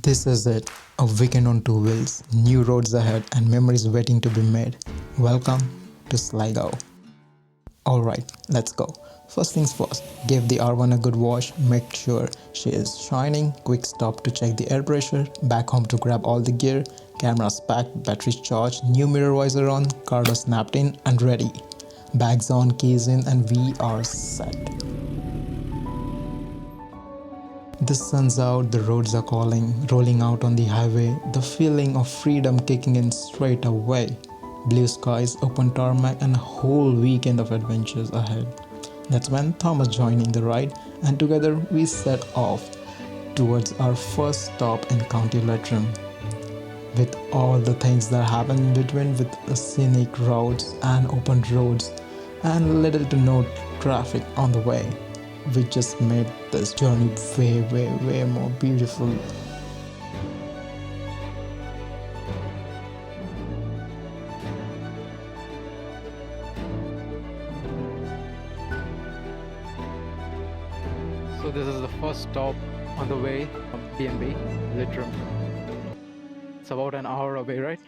This is it, a weekend on two wheels, new roads ahead and memories waiting to be made. Welcome to Sligo. Alright, let's go. First things first, give the R1 a good wash, make sure she is shining, quick stop to check the air pressure, back home to grab all the gear, cameras packed, batteries charged, new mirror visor on, card snapped in and ready. Bags on, keys in and we are set. The sun's out, the roads are calling, rolling out on the highway, the feeling of freedom kicking in straight away. Blue skies, open tarmac and a whole weekend of adventures ahead. That's when Thomas joined in the ride and together we set off towards our first stop in County Leitrim. With all the things that happen in between with the scenic roads and open roads and little to no traffic on the way. We just made this journey way more beautiful. So this is the first stop on the way from B&B, Leitrim. It's about an hour away, right?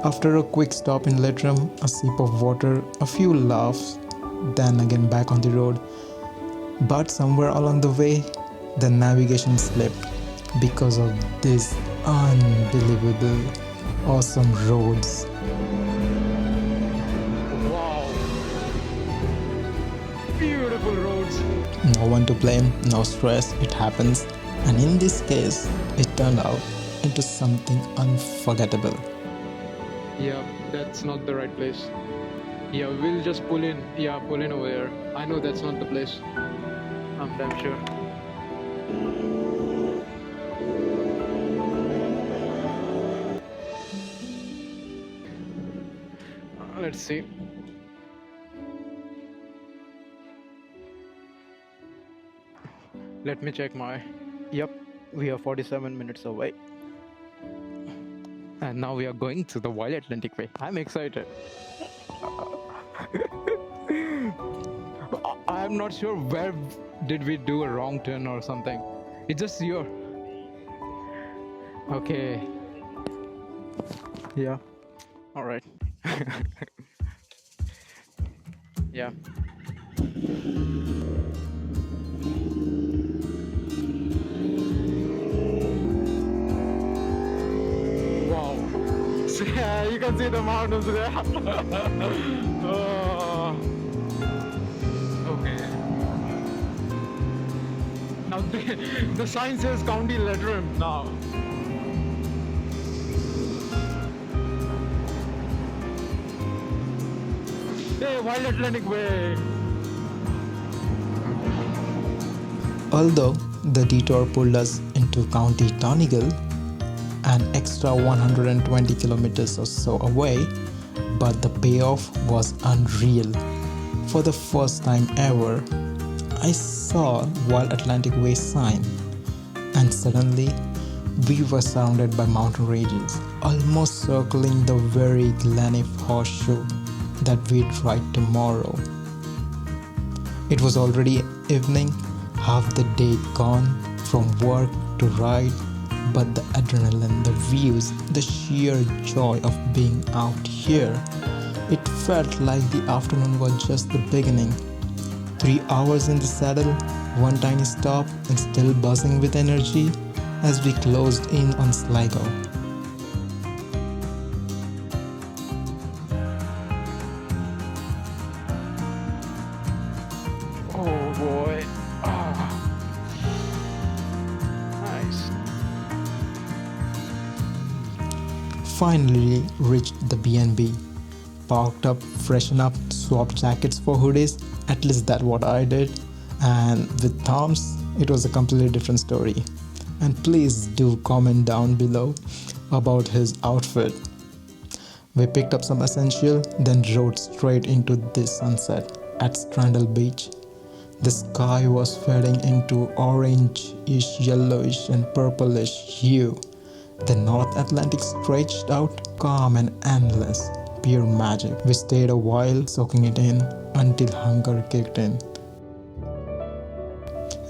After a quick stop in Leitrim, a sip of water, a few laughs, then again back on the road. But somewhere along the way, the navigation slipped because of these unbelievable, awesome roads. Wow! Beautiful roads! No one to blame, no stress, it happens. And in this case, it turned out into something unforgettable. Yeah, that's not the right place. Yeah, we'll just pull in. Yeah, pull in over here. I know that's not the place. I'm damn sure. Let's see. Let me check my... Yep, we are 47 minutes away. And now we are going to the Wild Atlantic Way. I'm excited. I'm not sure where did we do a wrong turn or something. It's just here. Okay. Yeah. All right. Yeah. Yeah, you can see the mountains there. Oh. Okay. Now the sign says County Leitrim now. Hey, Wild Atlantic Way. Although the detour pulled us into County Donegal, an extra 120 kilometers or so away, but the payoff was unreal. For the first time ever, I saw Wild Atlantic Way sign, and suddenly we were surrounded by mountain ranges, almost circling the very Gleniff Horseshoe that we'd ride tomorrow. It was already evening, half the day gone from work to ride. But the adrenaline, the views, the sheer joy of being out here, it felt like the afternoon was just the beginning. 3 hours in the saddle, one tiny stop and still buzzing with energy as we closed in on Sligo. Oh boy. Oh. Nice. Finally reached the B&B, parked up, freshened up, swapped jackets for hoodies, at least that's what I did, and with Thoms, it was a completely different story. And please do comment down below about his outfit. We picked up some essential, then rode straight into this sunset at Strandal Beach. The sky was fading into orange-ish, yellowish and purplish hue. The North Atlantic stretched out, calm and endless, pure magic. We stayed a while, soaking it in, until hunger kicked in.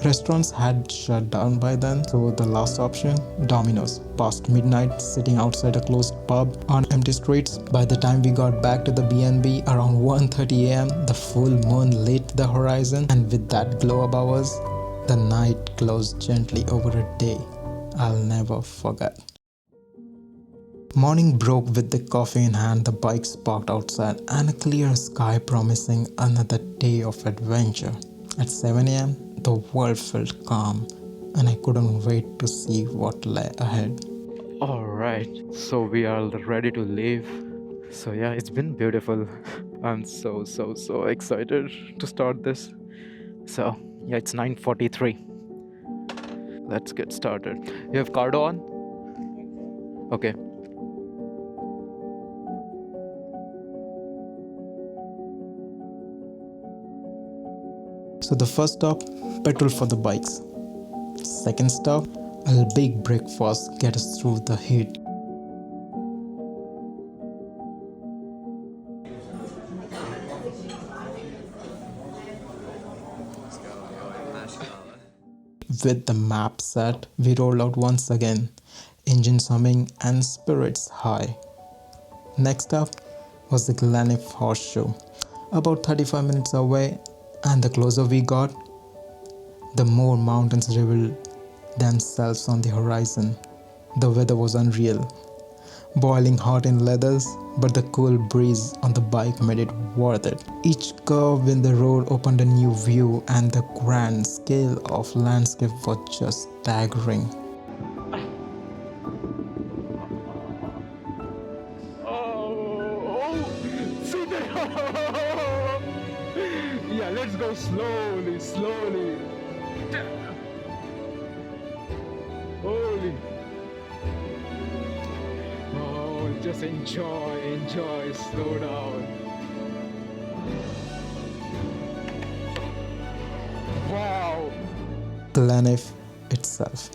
Restaurants had shut down by then, so the last option, Domino's. Past midnight, sitting outside a closed pub on empty streets. By the time we got back to the B&B around 1:30 am, the full moon lit the horizon, and with that glow above us, the night closed gently over a day I'll never forget. Morning broke with the coffee in hand, the bikes parked outside, and a clear sky promising another day of adventure. At 7 am, the world felt calm, and I couldn't wait to see what lay ahead. Alright, so we are ready to leave. So yeah, it's been beautiful. I'm so excited to start this. So yeah, it's 9:43. Let's get started. You have Cardo on? Okay. So the first stop, petrol for the bikes. Second stop, a big breakfast get us through the heat. With the map set, we rolled out once again, engines humming and spirits high. Next up was the Gleniff Horseshoe, about 35 minutes away, and the closer we got, the more mountains revealed themselves on the horizon. The weather was unreal, boiling hot in leathers, but the cool breeze on the bike made it worth it. Each curve in the road opened a new view, and the grand scale of landscape was just staggering. Oh, see that? Yeah, let's go slowly. Holy. Oh, just enjoy, slow down. Wow. Gleniff itself.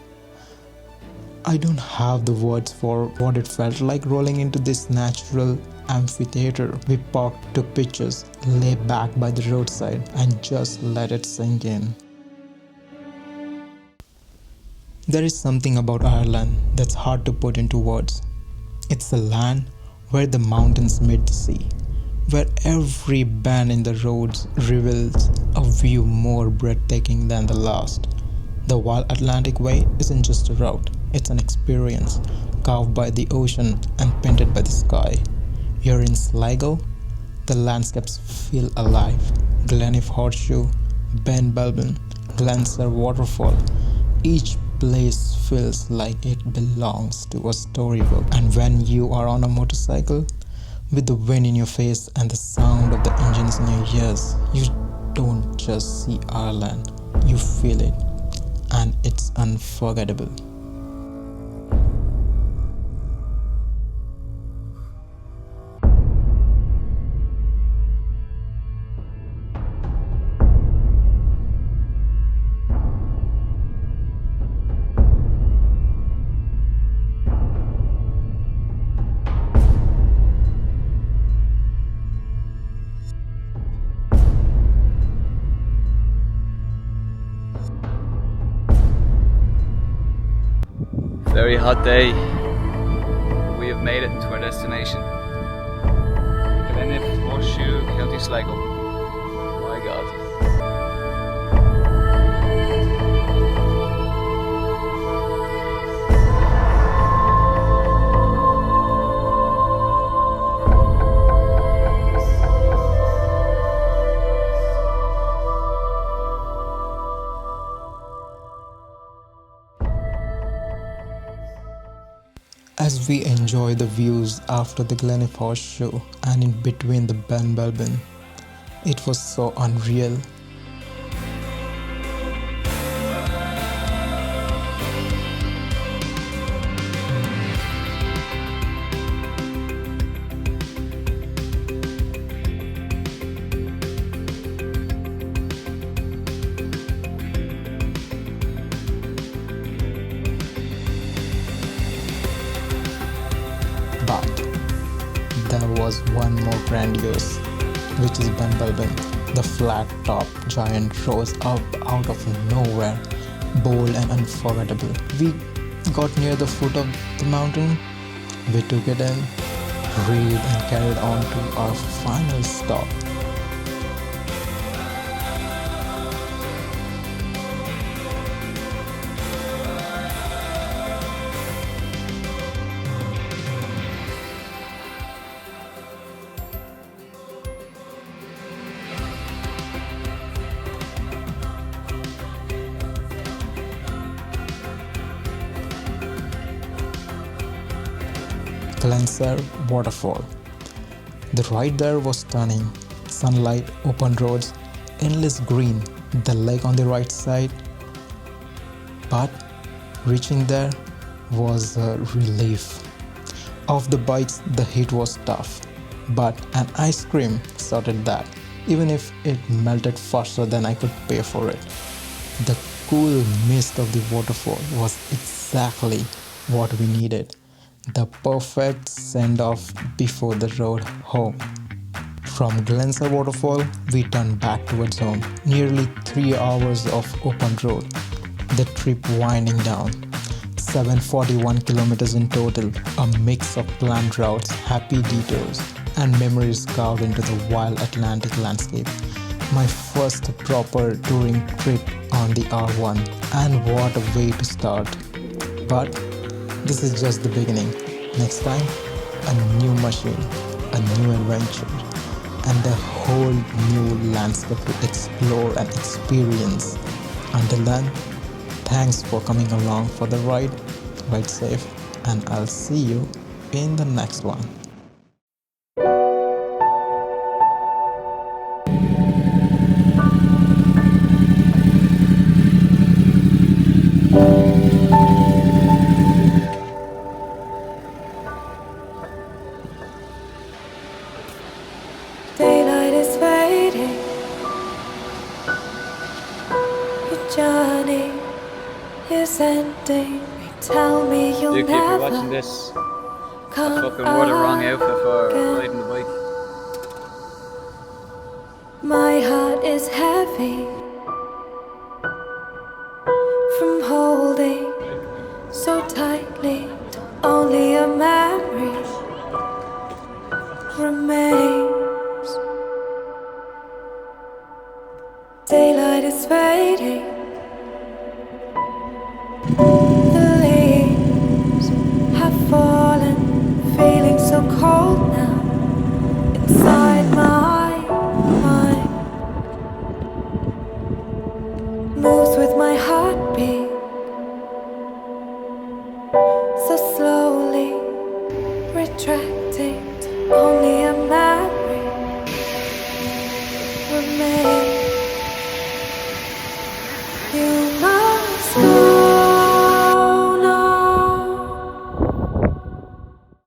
I don't have the words for what it felt like rolling into this natural amphitheater. We parked, took pictures, lay back by the roadside, and just let it sink in. There is something about Ireland that's hard to put into words. It's a land where the mountains meet the sea, where every bend in the roads reveals a view more breathtaking than the last. The Wild Atlantic Way isn't just a route, it's an experience, carved by the ocean and painted by the sky. Here in Sligo, the landscapes feel alive. Gleniff Horseshoe, Benbulbin, Glencar Waterfall, each place feels like it belongs to a storybook. And when you are on a motorcycle, with the wind in your face and the sound of the engines in your ears, you don't just see Ireland, you feel it, and it's unforgettable. Very hot day. We have made it to our destination. Gleniff Horseshoe, County Sligo. My God. As we enjoy the views after the Gleniff Horseshoe and in between the Benbulbin, it was so unreal. was one more grandiose, which is Benbulbin. The flat-top giant rose up out of nowhere, bold and unforgettable. We got near the foot of the mountain, we took it in, breathed and carried on to our final stop. Glencar Waterfall. The ride there was stunning. Sunlight, open roads, endless green, the lake on the right side. But reaching there was a relief. Off the bikes, the heat was tough, but an ice cream sorted that, even if it melted faster than I could pay for it. The cool mist of the waterfall was exactly what we needed. The perfect send-off before the road home. From Glencar Waterfall, we turned back towards home. Nearly 3 hours of open road. The trip winding down. 741 kilometers in total. A mix of planned routes, happy detours, and memories carved into the wild Atlantic landscape. My first proper touring trip on the R1, and what a way to start. But this is just the beginning. Next time, a new machine, a new adventure, and a whole new landscape to explore and experience. Until then, thanks for coming along for the ride. Ride safe, and I'll see you in the next one. Daylight is fading. Your journey is ending. Tell me you'll Duke, if you're never watching this, I come fucking wore the wrong outfit for again. riding the bike. My heart is heavy from holding so tightly. Only a memory remains. Daylight is fading. The leaves have fallen, feeling so cold now inside my mind. Moves with my heartbeat so slowly. Retract